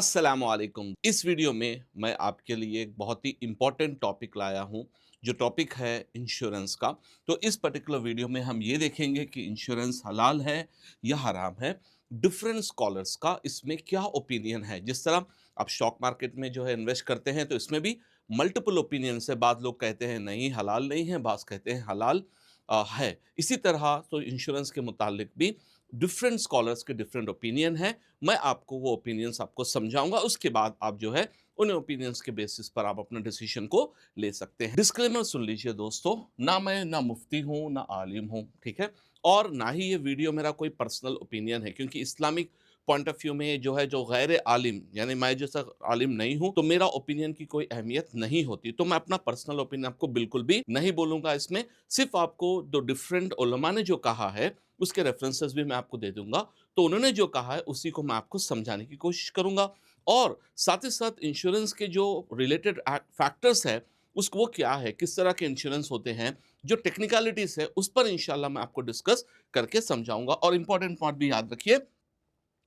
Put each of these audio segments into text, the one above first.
अस्सलामुअलैकुम। इस वीडियो में मैं आपके लिए एक बहुत ही इम्पोर्टेंट टॉपिक लाया हूँ, जो टॉपिक है इंश्योरेंस का। तो इस पर्टिकुलर वीडियो में हम ये देखेंगे कि इंश्योरेंस हलाल है या हराम है। डिफरेंट स्कॉलर्स का इसमें क्या ओपिनियन है। जिस तरह आप स्टॉक मार्केट में जो है इन्वेस्ट करते हैं, तो इसमें भी मल्टीपल ओपिनियंस है। बाद लोग कहते हैं नहीं हलाल नहीं है, बाज़ कहते हैं हलाल है। इसी तरह तो इंश्योरेंस के मुतालिक भी डिफरेंट स्कॉलर्स के डिफरेंट ओपिनियन है। मैं आपको वो ओपिनियंस आपको समझाऊंगा, उसके बाद आप जो है उन ओपिनियंस के बेसिस पर आप अपना डिसीजन को ले सकते हैं। डिस्क्लेमर सुन लीजिए दोस्तों, ना मैं ना मुफ्ती हूँ ना आलिम हूँ, ठीक है। और ना ही ये वीडियो मेरा कोई पर्सनल ओपिनियन है, क्योंकि इस्लामिक पॉइंट ऑफ व्यू में जो है, जो गैर आलिम यानी मैं जैसा आलिम नहीं हूँ, तो मेरा ओपिनियन की कोई अहमियत नहीं होती। तो मैं अपना पर्सनल ओपिनियन आपको बिल्कुल भी नहीं बोलूंगा इसमें। सिर्फ आपको जो डिफरेंट उलमा ने जो कहा है उसके रेफरेंसेस भी मैं आपको दे दूंगा। तो उन्होंने जो कहा है उसी को मैं आपको समझाने की कोशिश करूंगा। और साथ ही साथ इंश्योरेंस के जो रिलेटेड फैक्टर्स है, उसको वो क्या है, किस तरह के इंश्योरेंस होते हैं, जो टेक्निकलिटीज है, उस पर इंशाल्लाह मैं आपको डिस्कस करके समझाऊंगा। और इंपॉर्टेंट पॉइंट भी याद रखिए,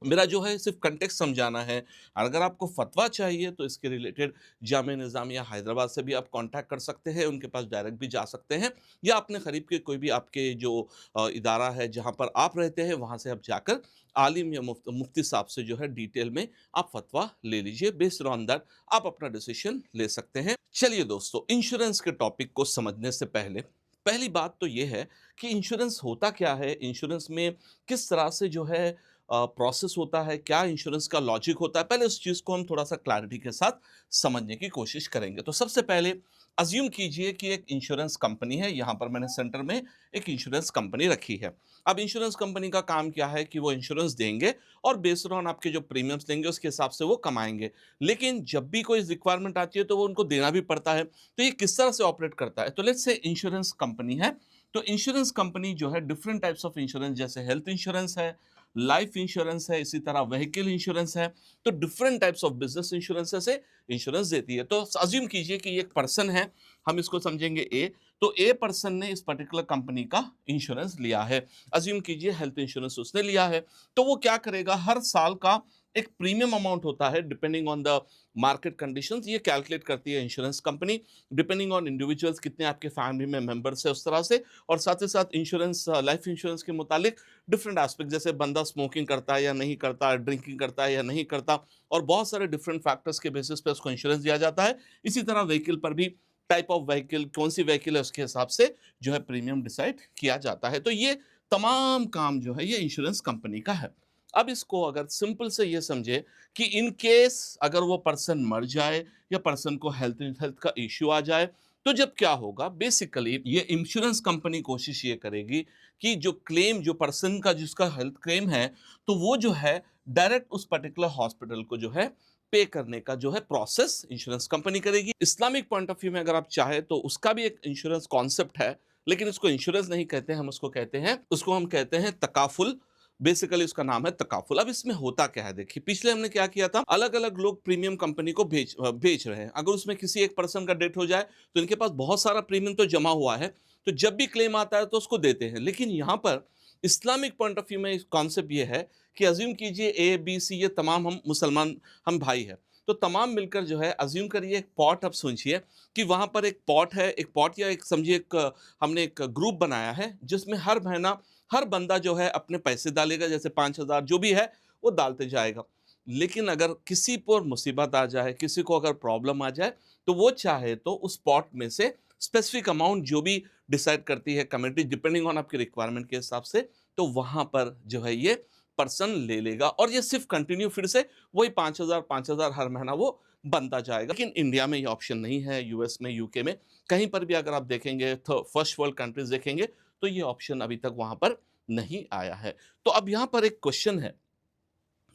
मेरा जो है सिर्फ कंटेक्स्ट समझाना है। अगर आपको फतवा चाहिए तो इसके रिलेटेड जामिया निज़ामिया हैदराबाद से भी आप कांटेक्ट कर सकते हैं, उनके पास डायरेक्ट भी जा सकते हैं, या अपने करीब के कोई भी आपके जो इदारा है जहाँ पर आप रहते हैं, वहाँ से आप जाकर आलिम या मुफ्ती साहब से जो है डिटेल में आप फतवा ले लीजिए। बेस्ड ऑन दैट आप अपना डिसीजन ले सकते हैं। चलिए दोस्तों, इंश्योरेंस के टॉपिक को समझने से पहले पहली बात तो ये है कि इंश्योरेंस होता क्या है, इंश्योरेंस में किस तरह से जो है प्रोसेस होता है, क्या इंश्योरेंस का लॉजिक होता है। पहले उस चीज़ को हम थोड़ा सा क्लैरिटी के साथ समझने की कोशिश करेंगे। तो सबसे पहले अज्यूम कीजिए कि एक इंश्योरेंस कंपनी है। यहाँ पर मैंने सेंटर में एक इंश्योरेंस कंपनी रखी है। अब इंश्योरेंस कंपनी का काम क्या है कि वो इंश्योरेंस देंगे और बेस्ड ऑन आपके जो प्रीमियम्स लेंगे उसके हिसाब से वो कमाएंगे। लेकिन जब भी कोई रिक्वायरमेंट आती है तो वो उनको देना भी पड़ता है। तो ये किस तरह से ऑपरेट करता है, तो लेट्स से इंश्योरेंस कंपनी है। तो इंश्योरेंस कंपनी जो है डिफरेंट टाइप्स ऑफ इंश्योरेंस, जैसे हेल्थ इंश्योरेंस है, लाइफ इंश्योरेंस है, इसी तरह व्हीकल इंश्योरेंस है। तो different types of business insurance से इंश्योरेंस देती है। तो अज्यूम कीजिए कि एक पर्सन है, हम इसको समझेंगे ए। तो ए पर्सन ने इस पर्टिकुलर कंपनी का इंश्योरेंस लिया है। अज्यूम कीजिए हेल्थ इंश्योरेंस उसने लिया है। तो वो क्या करेगा, हर साल का एक प्रीमियम अमाउंट होता है, depending on the market conditions ये कैलकुलेट करती है insurance company, depending on individuals कितने आपके फैमिली में मेंबर्स है उस तरह से। और साथ ही साथ इंश्योरेंस लाइफ इंश्योरेंस के मुतालिक डिफरेंट एस्पेक्ट, जैसे बंदा स्मोकिंग करता है या नहीं करता, ड्रिंकिंग करता है या नहीं करता, और बहुत सारे डिफरेंट फैक्टर्स के बेसिस पे उसको इंश्योरेंस दिया जाता है। इसी तरह व्हीकल पर भी टाइप ऑफ व्हीकल, कौन सी व्हीकल है, उसके हिसाब से जो है प्रीमियम डिसाइड किया जाता है। तो ये तमाम काम जो है ये इंश्योरेंस कंपनी का है। अब इसको अगर सिंपल से ये समझे कि इन केस अगर वो पर्सन मर जाए या पर्सन को हेल्थ हेल्थ का इश्यू आ जाए, तो जब क्या होगा, बेसिकली ये इंश्योरेंस कंपनी कोशिश ये करेगी कि जो क्लेम, जो पर्सन का जिसका हेल्थ क्लेम है, तो वो जो है डायरेक्ट उस पर्टिकुलर हॉस्पिटल को जो है पे करने का जो है प्रोसेस इंश्योरेंस कंपनी करेगी। इस्लामिक पॉइंट ऑफ व्यू में अगर आप चाहे तो उसका भी एक इंश्योरेंस कॉन्सेप्ट है, लेकिन उसको इंश्योरेंस नहीं कहते हैं, हम उसको कहते हैं, उसको हम कहते हैं तकाफुल। बेसिकली उसका नाम है तकाफुल। अब इसमें होता क्या है, देखिए पिछले हमने क्या किया था, अलग अलग लोग प्रीमियम कंपनी को बेच रहे हैं। अगर उसमें किसी एक पर्सन का डेथ हो जाए तो इनके पास बहुत सारा प्रीमियम तो जमा हुआ है, तो जब भी क्लेम आता है तो उसको देते हैं। लेकिन यहाँ पर इस्लामिक पॉइंट ऑफ व्यू में कॉन्सेप्ट ये है कि अज्यूम कीजिए ए बी सी ये तमाम हम मुसलमान, हम भाई हैं। तो तमाम मिलकर जो है अज्यूम करिए एक पॉट, अब सोचिए कि वहाँ पर एक पॉट है, एक पॉट या एक समझिए एक हमने एक ग्रुप बनाया है, जिसमें हर महीना हर बंदा जो है अपने पैसे डालेगा, जैसे 5,000 जो भी है वो डालते जाएगा। लेकिन अगर किसी पर मुसीबत आ जाए, किसी को अगर प्रॉब्लम आ जाए, तो वो चाहे तो उस पॉट में से स्पेसिफिक अमाउंट जो भी डिसाइड करती है कमेटी, डिपेंडिंग ऑन आपकी रिक्वायरमेंट के हिसाब से, तो वहाँ पर जो है ये पर्सन ले लेगा। और ये सिर्फ कंटिन्यू फिर से वही 5,000 हर महीना वो बनता जाएगा। लेकिन इंडिया में ये ऑप्शन नहीं है, यूएस में, यूके में, कहीं पर भी अगर आप देखेंगे, तो फर्स्ट वर्ल्ड कंट्रीज देखेंगे, तो ये ऑप्शन अभी तक वहाँ पर नहीं आया है। तो अब यहाँ पर एक क्वेश्चन है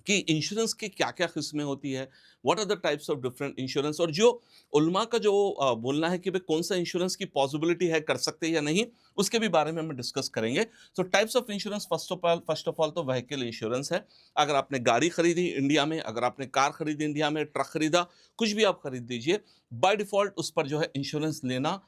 कि इंश्योरेंस की क्या-क्या किस्में होती है? What are the types of different insurance, और जो उलमा का जो बोलना है कि भई कौन-सा इंश्योरेंस की पॉसिबिलिटी है, कर सकते हैं या नहीं, उसके भी बारे में हम डिस्कस करेंगे। सो types of insurance, first of all तो व्हीकल इंश्योरेंस है। अगर आपने गाड़ी खरीदी इंडिया में, अगर आपने कार खरीदी इंडिया में, ट्रक खरीदा, कुछ भी आप खरीद लीजिए, बाय डिफ़ॉल्ट उस पर जो है इंश्योरेंस लेना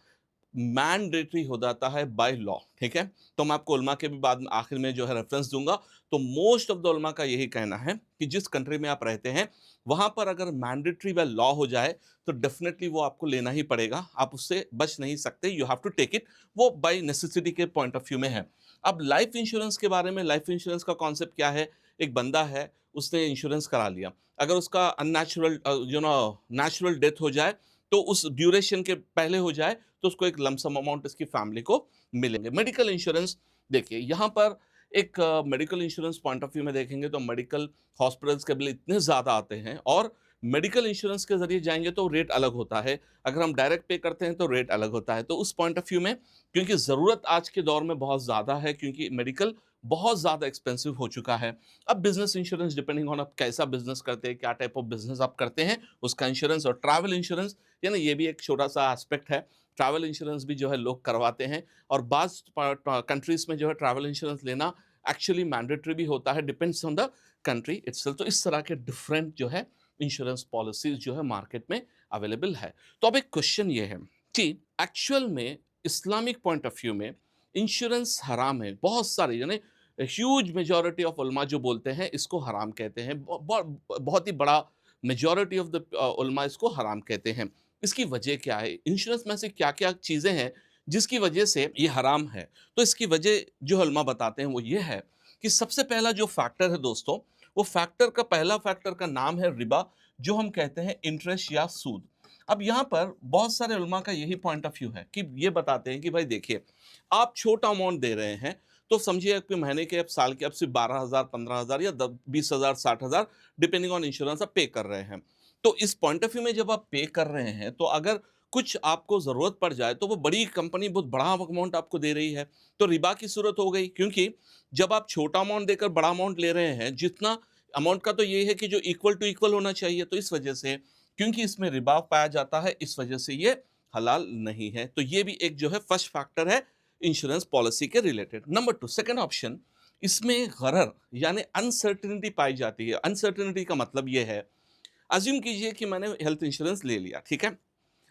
मैंडेटरी हो जाता है बाय लॉ, ठीक है? तो मैं आपको उलमा के भी बाद में आखिर में जो है रेफरेंस दूँगा। तो मोस्ट ऑफ द उलमा का यही कहना है कि जिस कंट्री में आप रहते हैं, वहाँ पर अगर मैंडेटरी बाय लॉ हो जाए, तो डेफिनिटली वो आपको लेना ही पड़ेगा। आप उससे बच नहीं सकते, you have to take it, वो बाय नेसेसिटी के पॉइंट ऑफ व्यू में है। अब लाइफ इंश्योरेंस के बारे में, लाइफ इंश्योरेंस का कॉन्सेप्ट क्या है? एक बंदा है, उसने इंश्योरेंस करा लिया। अगर उसका अननेचुरल नेचुरल डेथ हो जाए, तो उस ड्यूरेशन के पहले हो जाए, तो उसको एक लम सम अमाउंट उसकी फैमिली को मिलेंगे। मेडिकल इंश्योरेंस, देखिए यहाँ पर एक medical insurance point of view में देखेंगे तो मेडिकल हॉस्पिटल्स के बिल इतने ज़्यादा आते हैं, और मेडिकल इंश्योरेंस के ज़रिए जाएँगे तो रेट अलग होता है। अगर हम डायरेक्ट पे करते हैं तो रेट अलग होता है। तो उस पॉइंट ऑफ व्यू में, क्योंकि ज़रूरत आज के दौर में बहुत ज़्यादा है, क्योंकि मेडिकल बहुत ज़्यादा एक्सपेंसिव हो चुका है। अब बिज़नेस इंश्योरेंस डिपेंडिंग ऑन आप कैसा बिज़नेस करते हैं, क्या टाइप ऑफ बिज़नेस आप करते हैं, उसका इंश्योरेंस। और ट्रैवल इंश्योरेंस, यानी ये भी एक छोटा-सा एस्पेक्ट है। ट्रैवल इंश्योरेंस भी जो है लोग करवाते हैं, और बाज़ कंट्रीज़ में जो है ट्रैवल इंश्योरेंस लेना एक्चुअली मैंडेटरी भी होता है, depends on the country itself. तो इस तरह के डिफरेंट जो है इंश्योरेंस पॉलिसीज़ जो है मार्केट में अवेलेबल है। तो अब एक क्वेश्चन ये है कि एक्चुअल में इस्लामिक पॉइंट ऑफ व्यू में इंश्योरेंस हराम है। बहुत सारे यानी ह्यूज मेजॉरिटी ऑफ उलमा जो बोलते हैं इसको हराम कहते हैं। बहुत ही बड़ा मेजॉरिटी ऑफ द उलमा इसको हराम कहते हैं। इसकी वजह क्या है? इंश्योरेंस में से क्या-क्या चीज़ें हैं जिसकी वजह से ये हराम है? तो इसकी वजह जो उलमा बताते हैं वो ये है कि सबसे पहला जो फैक्टर है दोस्तों, वो फैक्टर का पहला फैक्टर का नाम है रिबा, जो हम कहते हैं इंटरेस्ट या सूद। अब यहाँ पर बहुत सारे उलमा का यही पॉइंट ऑफ व्यू है कि ये बताते हैं कि भाई देखिए, आप छोटा अमाउंट दे रहे हैं, तो समझिए आपके महीने के, अब साल के, अब सिर्फ 12,000, 15,000 या 20,000, 60,000, डिपेंडिंग ऑन इंश्योरेंस आप पे कर रहे हैं। तो इस पॉइंट ऑफ व्यू में जब आप पे कर रहे हैं, तो अगर कुछ आपको ज़रूरत पड़ जाए, तो वो बड़ी कंपनी बहुत बड़ा अमाउंट आपको दे रही है, तो रिबा की सूरत हो गई। क्योंकि जब आप छोटा अमाउंट देकर बड़ा अमाउंट ले रहे हैं, जितना अमाउंट का तो ये है कि जो इक्वल टू इक्वल होना चाहिए, तो इस वजह से, क्योंकि इसमें रिबा पाया जाता है, इस वजह से ये हलाल नहीं है। तो ये भी एक जो है फर्स्ट फैक्टर है इंश्योरेंस पॉलिसी के रिलेटेड। नंबर 2, सेकंड ऑप्शन, इसमें गरर यानी अनसर्टेनिटी पाई जाती है। अनसर्टेनिटी का मतलब ये है, अज्यूम कीजिए कि मैंने हेल्थ इंश्योरेंस ले लिया, ठीक है?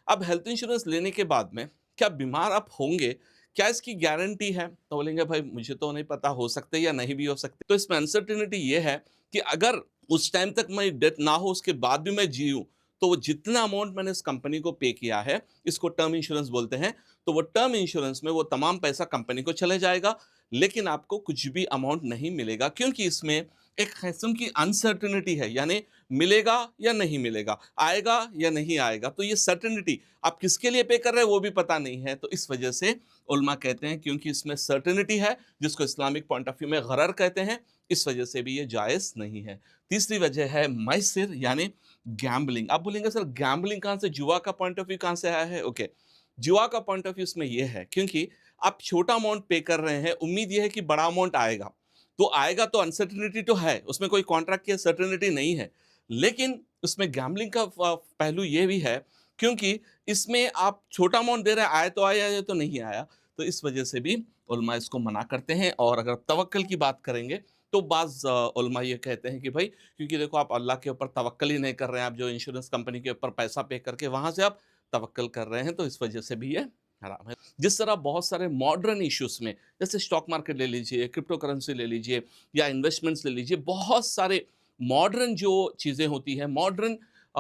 अब हेल्थ इंश्योरेंस लेने के बाद में क्या बीमार आप होंगे? क्या इसकी गारंटी है? तो बोलेंगे भाई मुझे तो नहीं पता, हो सकते या नहीं भी हो सकते। तो इसमें अनसर्टेनिटी ये है कि अगर उस टाइम तक मैं डेथ ना हो, उसके बाद भी मैं जीऊँ, तो वो जितना अमाउंट मैंने इस कंपनी को पे किया है, इसको टर्म इंश्योरेंस बोलते हैं, तो वो टर्म इंश्योरेंस में वो तमाम पैसा कंपनी को चले जाएगा, लेकिन आपको कुछ भी अमाउंट नहीं मिलेगा, क्योंकि इसमें एक किस्म की अनसर्टेनिटी है, यानी मिलेगा या नहीं मिलेगा, आएगा या नहीं आएगा। तो ये सर्टेनिटी आप किसके लिए पे कर रहे हैं वो भी पता नहीं है। तो इस वजह से उलमा कहते हैं, क्योंकि इसमें सर्टेनिटी है, जिसको इस्लामिक पॉइंट ऑफ व्यू में गरर कहते हैं, इस वजह से भी ये जायज़ नहीं है। तीसरी वजह है मैसिर यानी गैम्बलिंग। आप बोलेंगे सर गैम्बलिंग कहाँ से, जुआ का पॉइंट ऑफ व्यू कहाँ से आया है? ओके, जुआ का पॉइंट ऑफ व्यू इसमें ये है, क्योंकि आप छोटा अमाउंट पे कर रहे हैं, उम्मीद ये है कि बड़ा अमाउंट आएगा। तो आएगा, तो अनसर्टेनिटी तो है, उसमें कोई कॉन्ट्रैक्ट की सर्टेनिटी नहीं है। लेकिन उसमें गैम्बलिंग का पहलू ये भी है, क्योंकि इसमें आप छोटा अमाउंट दे रहे हैं, आए तो आया या तो नहीं आया। तो इस वजह से भी उलमा इसको मना करते हैं। और अगर तवक्कल की बात करेंगे, तो बाज़ उलमा ये कहते हैं कि भाई, क्योंकि देखो आप अल्लाह के ऊपर तवक्कल ही नहीं कर रहे हैं, आप जो इंश्योरेंस कंपनी के ऊपर पैसा पे करके वहाँ से आप तवक्कल कर रहे हैं, तो इस वजह से भी ये हराम है। जिस तरह बहुत सारे मॉडर्न इश्यूज़ में, जैसे स्टॉक मार्केट ले लीजिए, क्रिप्टो करेंसी ले लीजिए, या इन्वेस्टमेंट्स ले लीजिए, बहुत सारे मॉडर्न जो चीज़ें होती हैं, मॉडर्न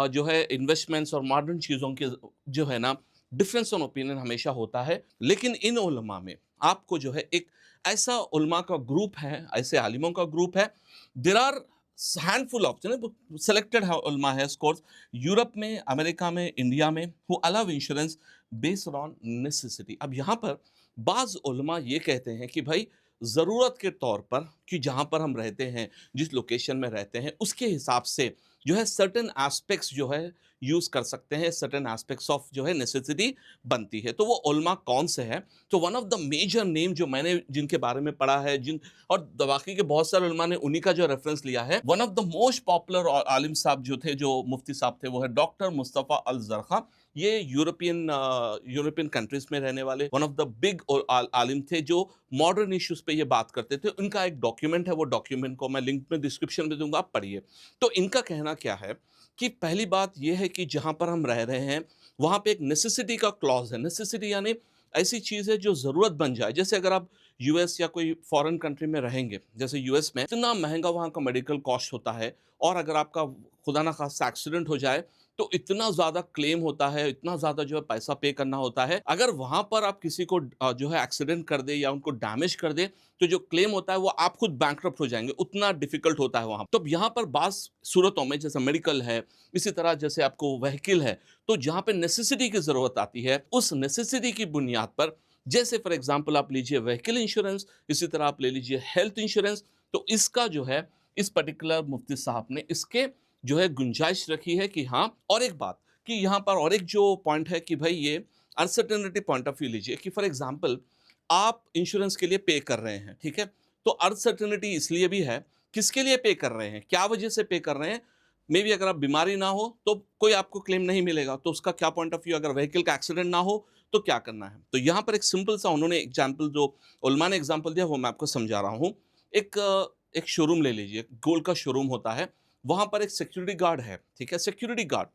जो है इन्वेस्टमेंट्स और मॉडर्न चीज़ों के जो है ना, डिफरेंस ऑन ओपिनियन हमेशा होता है। लेकिन इन उलमा में आपको जो है एक ऐसा उलमा का ग्रुप है, ऐसे आलिमों का ग्रुप है, there are handful of selected उलमा है कोर्स, यूरोप में, अमेरिका में, इंडिया में, who allow insurance based on necessity. अब यहाँ पर बाज़ उलमा ये कहते हैं कि भाई ज़रूरत के तौर पर, कि जहाँ पर हम रहते हैं, जिस लोकेशन में रहते हैं, उसके हिसाब से जो है सर्टेन एस्पेक्ट्स जो है यूज़ कर सकते हैं, सर्टेन एस्पेक्ट्स ऑफ जो है नेसेसिटी बनती है। तो वो उलमा कौन से हैं? तो one of the major name जो मैंने जिनके बारे में पढ़ा है, जिन और बाकी के बहुत सारे उलमा ने उन्हीं का जो रेफरेंस लिया है, one of the most popular आलिम साहब जो थे, जो मुफ्ती साहब थे, वो है डॉक्टर मुस्तफ़ा अल ज़रक़ा। ये यूरोपियन कंट्रीज में रहने वाले वन ऑफ द बिग आलिम थे, जो मॉडर्न इश्यूज पे ये बात करते थे। उनका एक डॉक्यूमेंट है, वो डॉक्यूमेंट को मैं लिंक में डिस्क्रिप्शन में दूंगा, आप पढ़िए। तो इनका कहना क्या है कि पहली बात ये है कि जहां पर हम रह रहे हैं, वहां पे एक नेसेसिटी का क्लॉज है। नेसेसिटी यानी ऐसी चीज़ है जो ज़रूरत बन जाए। जैसे अगर आप यूएस या कोई फॉरेन कंट्री में रहेंगे, जैसे यूएस में इतना महँगा वहाँ का मेडिकल कॉस्ट होता है, और अगर आपका खुदा ना ख़ास्ता एक्सीडेंट हो जाए, तो इतना ज़्यादा क्लेम होता है, इतना ज़्यादा जो है पैसा पे करना होता है। अगर वहाँ पर आप किसी को जो है एक्सीडेंट कर दें या उनको डैमेज कर दें, तो जो क्लेम होता है वो आप खुद बैंकरप्ट हो जाएँगे, उतना डिफ़िकल्ट होता है वहाँ। तो यहाँ पर बाज़ सूरतों में जैसे मेडिकल है, इसी तरह जैसे आपको व्हीकल है, तो जहाँ पे नेसेसिटी की ज़रूरत आती है, उस नेसेसिटी की बुनियाद पर, जैसे फॉर एग्ज़ाम्पल आप लीजिए व्हीकल इंश्योरेंस, इसी तरह आप ले लीजिए हेल्थ इंश्योरेंस, तो इसका जो है इस पर्टिकुलर मुफ्ती साहब ने इसके जो है गुंजाइश रखी है कि हाँ। और एक बात कि यहाँ पर और एक जो पॉइंट है कि भाई ये अनसर्टेनिटी पॉइंट ऑफ व्यू लीजिए कि फॉर एग्ज़ाम्पल आप इंश्योरेंस के लिए पे कर रहे हैं, ठीक है? तो अनसर्टेनिटी इसलिए भी है, किसके लिए पे कर रहे हैं? क्या वजह से पे कर रहे हैं? मेबी अगर आप बीमारी ना हो, तो कोई आपको क्लेम नहीं मिलेगा, तो उसका क्या पॉइंट ऑफ व्यू, अगर व्हीकल का एक्सीडेंट ना हो, तो क्या करना है? तो यहाँ पर एक सिंपल सा उन्होंने एग्ज़ाम्पल जो उलमा ने एग्ज़ाम्पल दिया, वो मैं आपको समझा रहा हूँ। एक शोरूम ले लीजिए, गोल्ड का शोरूम होता है, वहाँ पर एक सिक्योरिटी गार्ड है, ठीक है? Security guard.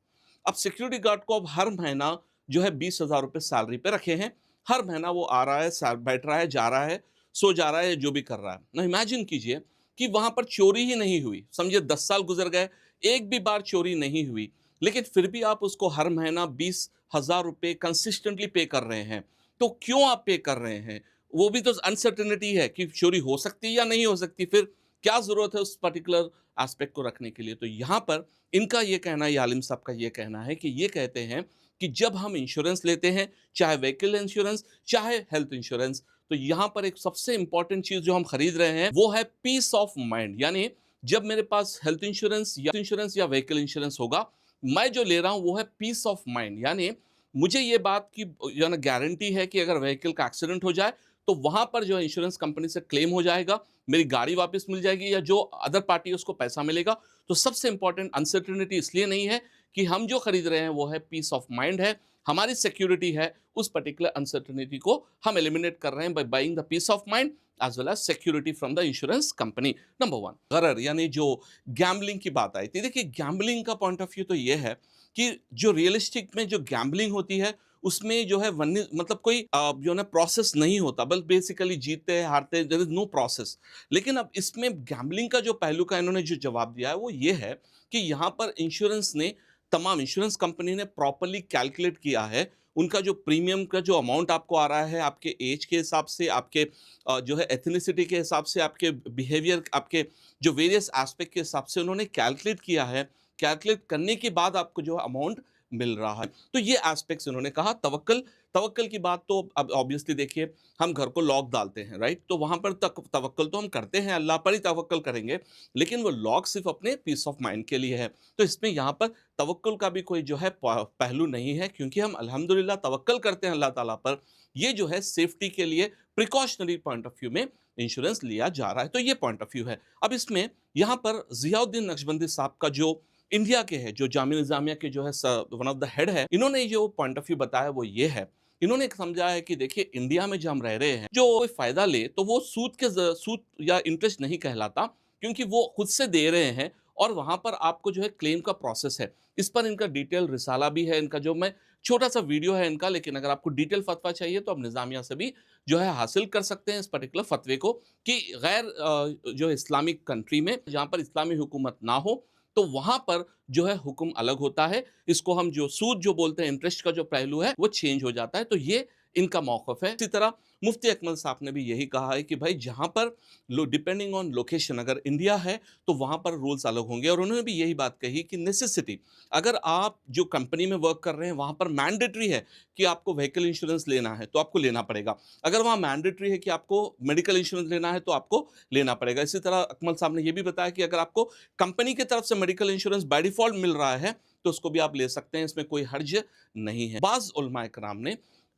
अब सिक्योरिटी गार्ड को अब हर महीना जो है 20,000 रुपए सैलरी पे रखे हैं। हर महीना वो आ रहा है, बैठ रहा है, जा रहा है, सो जा रहा है, जो भी कर रहा है। now इमेजिन कीजिए कि वहाँ पर चोरी ही नहीं हुई। समझिए 10 साल गुज़र गए, एक भी बार चोरी नहीं हुई, लेकिन फिर भी आप उसको हर महीना 20,000 रुपए कंसिस्टेंटली पे कर रहे हैं। तो क्यों आप पे कर रहे हैं? वो भी तो अनसर्टेनिटी है कि चोरी हो सकती है या नहीं हो सकती, फिर क्या ज़रूरत है उस पर्टिकुलर एस्पेक्ट को रखने के लिए? तो यहाँ पर इनका ये कहना है, ये आलिम साहब का ये कहना है कि ये कहते हैं कि जब हम इंश्योरेंस लेते हैं, चाहे व्हीकल इंश्योरेंस, चाहे हेल्थ इंश्योरेंस, तो यहाँ पर एक सबसे इंपॉर्टेंट चीज़ जो हम खरीद रहे हैं, वो है पीस ऑफ माइंड। यानी जब मेरे पास हेल्थ इंश्योरेंस या व्हीकल इंश्योरेंस होगा, मैं जो ले रहा हूँ वो है पीस ऑफ माइंड। यानी मुझे ये बात की या ना गारंटी है कि अगर व्हीकल का एक्सीडेंट हो जाए, तो वहाँ पर जो है इंश्योरेंस कंपनी से क्लेम हो जाएगा, मेरी गाड़ी वापस मिल जाएगी, या जो अदर पार्टी है उसको पैसा मिलेगा। तो सबसे इंपॉर्टेंट अनसर्टेनिटी इसलिए नहीं है कि हम जो खरीद रहे हैं वो है पीस ऑफ माइंड है, हमारी सिक्योरिटी है, उस पर्टिकुलर अनसर्टेनिटी को हम एलिमिनेट कर रहे हैं by buying the peace of mind as well as security from the insurance company. Number one, गरर यानी जो गैम्बलिंग की बात आई थी, देखिए गैम्बलिंग का पॉइंट ऑफ व्यू तो ये है कि जो रियलिस्टिक में जो गैम्बलिंग होती है, उसमें जो है वन्य मतलब कोई जो है ना प्रोसेस नहीं होता, बस बेसिकली जीतते हैं, हारते हैं, देयर इज नो प्रोसेस। लेकिन अब इसमें गैम्बलिंग का जो पहलू का इन्होंने जो जवाब दिया है वो ये है कि यहाँ पर इंश्योरेंस ने, तमाम इंश्योरेंस कंपनी ने प्रॉपर्ली कैलकुलेट किया है, उनका जो प्रीमियम का जो अमाउंट आपको आ रहा है, आपके एज के हिसाब से, आपके जो है एथनिसिटी के हिसाब से, आपके बिहेवियर, आपके जो वेरियस एस्पेक्ट के हिसाब से उन्होंने कैलकुलेट किया है। कैलकुलेट करने के बाद आपको जो अमाउंट मिल रहा है। तो ये एस्पेक्ट्स उन्होंने कहा। तवक्कल, तवक्कल की बात तो अब ऑब्वियसली देखिए, हम घर को लॉक डालते हैं, राइट? तो वहाँ पर तवक्कल तो हम करते हैं, अल्लाह पर ही तवक्कल करेंगे, लेकिन वो लॉक सिर्फ़ अपने पीस ऑफ माइंड के लिए है। तो इसमें यहाँ पर तवक्कुल का भी कोई जो है पहलू नहीं है, क्योंकि हम अल्हम्दुलिल्लाह तवक्कुल करते हैं अल्लाह ताला पर। ये जो है सेफ्टी के लिए प्रिकॉशनरी पॉइंट ऑफ व्यू में इंश्योरेंस लिया जा रहा है, तो ये पॉइंट ऑफ व्यू है। अब इसमें यहाँ पर ज़ियाउद्दीन नक्शबंदी साहब का जो इंडिया के है, जो जामिया निज़ामिया के जो है वन ऑफ द हेड है, इन्होंने जो पॉइंट ऑफ व्यू बताया वो ये है। इन्होंने समझा है कि देखिए इंडिया में जो हम रह रहे हैं, जो कोई फ़ायदा ले तो वो सूद या इंटरेस्ट नहीं कहलाता, क्योंकि वो खुद से दे रहे हैं, और वहाँ पर आपको जो है क्लेम का प्रोसेस है। इस पर इनका डिटेल रिसाला भी है, इनका जो मैं छोटा-सा वीडियो है इनका, लेकिन अगर आपको डिटेल फ़तवा चाहिए तो आप निज़ामिया से भी जो है हासिल कर सकते हैं इस पर्टिकुलर फ़तवे को, कि गैर जो इस्लामिक कंट्री में जहाँ पर इस्लामी हुकूमत ना हो, तो वहाँ पर जो है हुक्म अलग होता है। इसको हम जो सूद जो बोलते हैं, इंटरेस्ट का जो पहलू है वो चेंज हो जाता है। तो ये इनका मौक़िफ़ है। इसी तरह मुफ्ती अकमल साहब ने भी यही कहा है कि भाई जहाँ पर लो डिपेंडिंग ऑन लोकेशन, अगर इंडिया है तो वहाँ पर रूल्स अलग होंगे, और उन्होंने भी यही बात कही कि नेसेसिटी, अगर आप जो कंपनी में वर्क कर रहे हैं वहाँ पर मैंडेटरी है कि आपको व्हीकल इंश्योरेंस लेना है तो आपको लेना पड़ेगा। अगर वहाँ मैंडेटरी है कि आपको मेडिकल इंश्योरेंस लेना है तो आपको लेना पड़ेगा। इसी तरह अकमल साहब ने ये भी बताया कि अगर आपको कंपनी की तरफ से मेडिकल इंश्योरेंस बाय डिफ़ॉल्ट मिल रहा है तो उसको भी आप ले सकते हैं, इसमें कोई हर्ज नहीं है। बाज़ उलमाए कराम ने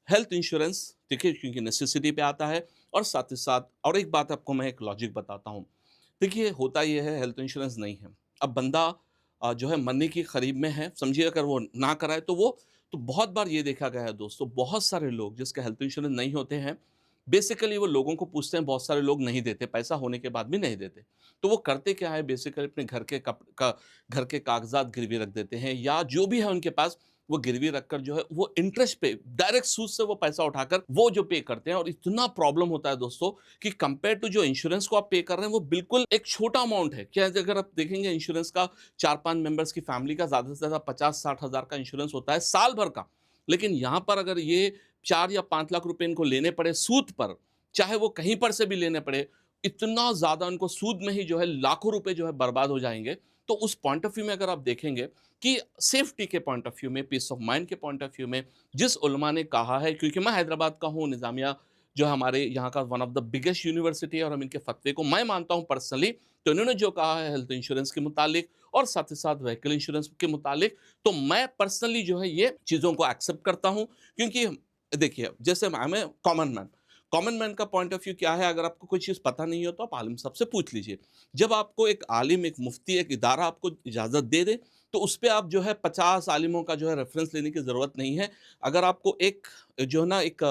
हेल्थ इंश्योरेंस, देखिए क्योंकि नेसेसिटी पे आता है, और साथ ही साथ और एक बात आपको मैं एक लॉजिक बताता हूँ। देखिए होता ये है, हेल्थ इंश्योरेंस नहीं है, अब बंदा जो है मरने की करीब में है, समझिए अगर वो ना कराए तो वो, तो बहुत बार ये देखा गया है दोस्तों, बहुत सारे लोग जिसके हेल्थ इंश्योरेंस नहीं होते हैं, बेसिकली वो लोगों को पूछते हैं, बहुत सारे लोग नहीं देते, पैसा होने के बाद भी नहीं देते। तो वो करते क्या है, बेसिकली अपने घर के घर के कागज़ात गिरवी रख देते हैं, या जो भी है उनके पास, वो गिरवी रखकर जो है वो इंटरेस्ट पे डायरेक्ट सूद से वो पैसा उठाकर वो जो पे करते हैं, और इतना प्रॉब्लम होता है दोस्तों कि कंपेयर टू जो इंश्योरेंस को आप पे कर रहे हैं वो बिल्कुल एक छोटा अमाउंट है। क्या है, अगर आप देखेंगे इंश्योरेंस का 4-5 मेंबर्स की फैमिली का ज़्यादा से ज़्यादा 50-60 हज़ार का इंश्योरेंस होता है साल भर का। लेकिन यहाँ पर अगर ये 4 या 5 लाख रुपए इनको लेने पड़े सूद पर, चाहे वो कहीं पर से भी लेने पड़े, इतना ज़्यादा उनको सूद में ही जो है लाखों रुपए जो है बर्बाद हो जाएँगे। तो उस पॉइंट ऑफ व्यू में अगर आप देखेंगे कि सेफ्टी के पॉइंट ऑफ व्यू में, पीस ऑफ माइंड के पॉइंट ऑफ व्यू में, जिस उलमा ने कहा है, क्योंकि मैं हैदराबाद का हूँ, निज़ामिया जो हमारे यहाँ का one of the biggest university है और हम इनके फतवे को मैं मानता हूँ पर्सनली। तो इन्होंने जो कहा है हेल्थ इंश्योरेंस के मुतालिक और साथ ही साथ व्हीकल इंश्योरेंस के मुतालिक, तो मैं पर्सनली जो है ये चीज़ों को एक्सेप्ट करता हूँ, क्योंकि देखिए जैसे I am a common man का पॉइंट ऑफ व्यू क्या है, अगर आपको कोई चीज़ पता नहीं हो तो आप आलिम साहब से पूछ लीजिए। जब आपको एक आलिम, एक मुफ्ती, एक इदारा आपको इजाज़त दे दे, तो उस पे आप जो है 50 आलिमों का जो है रेफ़रेंस लेने की ज़रूरत नहीं है। अगर आपको एक जो है ना एक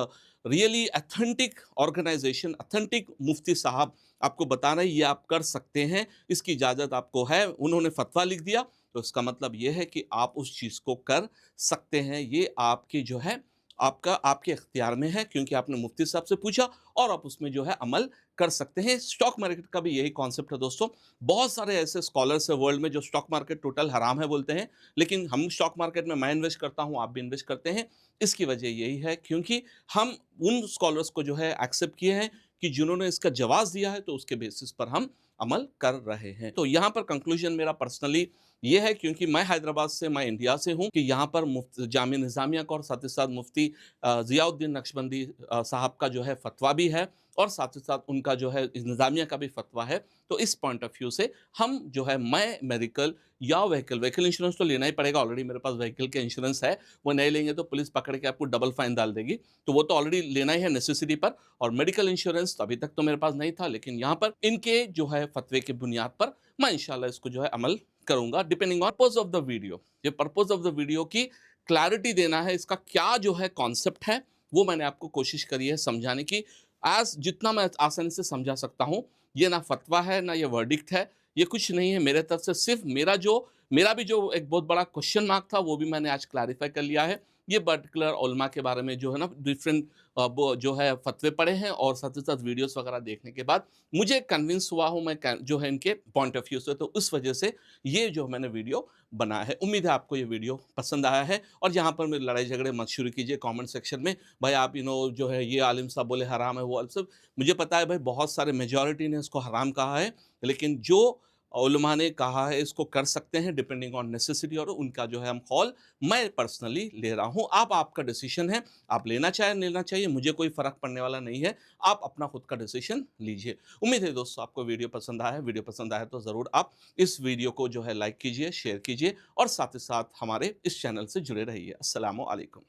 रियली ऑथेंटिक ऑर्गेनाइज़ेशन, ऑथेंटिक मुफ्ती साहब आपको बता रहे हैं ये आप कर सकते हैं, इसकी इजाज़त आपको है, उन्होंने फ़तवा लिख दिया, तो इसका मतलब ये है कि आप उस चीज़ को कर सकते हैं। ये आपकी जो है आपका आपके इख्तियार में है, क्योंकि आपने मुफ्ती साहब से पूछा और आप उसमें जो है अमल कर सकते हैं। स्टॉक मार्केट का भी यही कॉन्सेप्ट है दोस्तों। बहुत सारे ऐसे स्कॉलर्स हैं वर्ल्ड में जो स्टॉक मार्केट टोटल हराम है बोलते हैं, लेकिन हम स्टॉक मार्केट में मैं इन्वेस्ट करता हूँ, आप भी इन्वेस्ट करते हैं। इसकी वजह यही है क्योंकि हम उन स्कॉलर्स को जो है एक्सेप्ट किए हैं कि जिन्होंने इसका जवाब दिया है, तो उसके बेसिस पर हम अमल कर रहे हैं। तो यहाँ पर कंक्लूजन मेरा पर्सनली ये है, क्योंकि मैं हैदराबाद से, मैं इंडिया से हूँ, कि यहाँ पर मुफ्त जामिया निज़ामिया का और साथ ही साथ मुफ्ती ज़ियाउद्दीन नक्शबंदी साहब का जो है फ़तवा भी है, और साथ ही साथ उनका जो है निज़ामिया का भी फ़तवा है। तो इस पॉइंट ऑफ व्यू से हम जो है मैं मेडिकल या व्हीकल इंश्योरेंस तो लेना ही पड़ेगा, ऑलरेडी मेरे पास व्हीकल का इंश्योरेंस है, वो नहीं लेंगे तो पुलिस पकड़ के आपको डबल फाइन डाल देगी, तो वो तो ऑलरेडी लेना ही है नेसेसिटी पर। और मेडिकल इंश्योरेंस तो अभी तक तो मेरे पास नहीं था, लेकिन यहाँ पर इनके जो है फ़तवे के बुनियाद पर मैं इंशाल्लाह इसको जो है अमल करूँगा, depending on purpose of the video. ये पर्पज़ ऑफ द वीडियो की क्लैरिटी देना है, इसका क्या जो है कॉन्सेप्ट है, वो मैंने आपको कोशिश करी है समझाने की, एज़ जितना मैं आसानी से समझा सकता हूँ। ये ना फ़तवा है, ना ये वर्डिक्ट है, ये कुछ नहीं है मेरे तरफ से, सिर्फ़ मेरा भी जो एक बहुत बड़ा क्वेश्चन मार्क था, वो भी मैंने आज क्लैरिफ़ाई कर लिया है। ये पर्टिकुलर उलमा के बारे में जो है ना डिफरेंट वो जो है फ़तवे पढ़े हैं, और साथ ही साथ वीडियोज़ वगैरह देखने के बाद मुझे कन्विंस हुआ हूँ मैं जो है इनके पॉइंट ऑफ व्यू से, तो उस वजह से ये जो मैंने वीडियो बनाया है। उम्मीद है आपको ये वीडियो पसंद आया है, और यहाँ पर मेरे लड़ाई झगड़े मत शुरू कीजिए कमेंट सेक्शन में, भाई आप जो है ये आलिम साहब बोले हराम है, वो आलिम साहब, मुझे पता है भाई बहुत सारे मेजॉरिटी ने इसको हराम कहा है, लेकिन जो उलमा ने कहा है इसको कर सकते हैं डिपेंडिंग ऑन नेसेसिटी, और उनका जो है हम कॉल मैं पर्सनली ले रहा हूँ। आप आपका डिसीजन है, आप लेना चाहे लेना चाहिए, मुझे कोई फ़र्क पड़ने वाला नहीं है, आप अपना खुद का डिसीजन लीजिए। उम्मीद है दोस्तों आपको वीडियो पसंद आया है, वीडियो पसंद आया तो ज़रूर आप इस वीडियो को जो है लाइक कीजिए, शेयर कीजिए, और साथ ही साथ हमारे इस चैनल से जुड़े रहिए। अस्सलामु अलैकुम।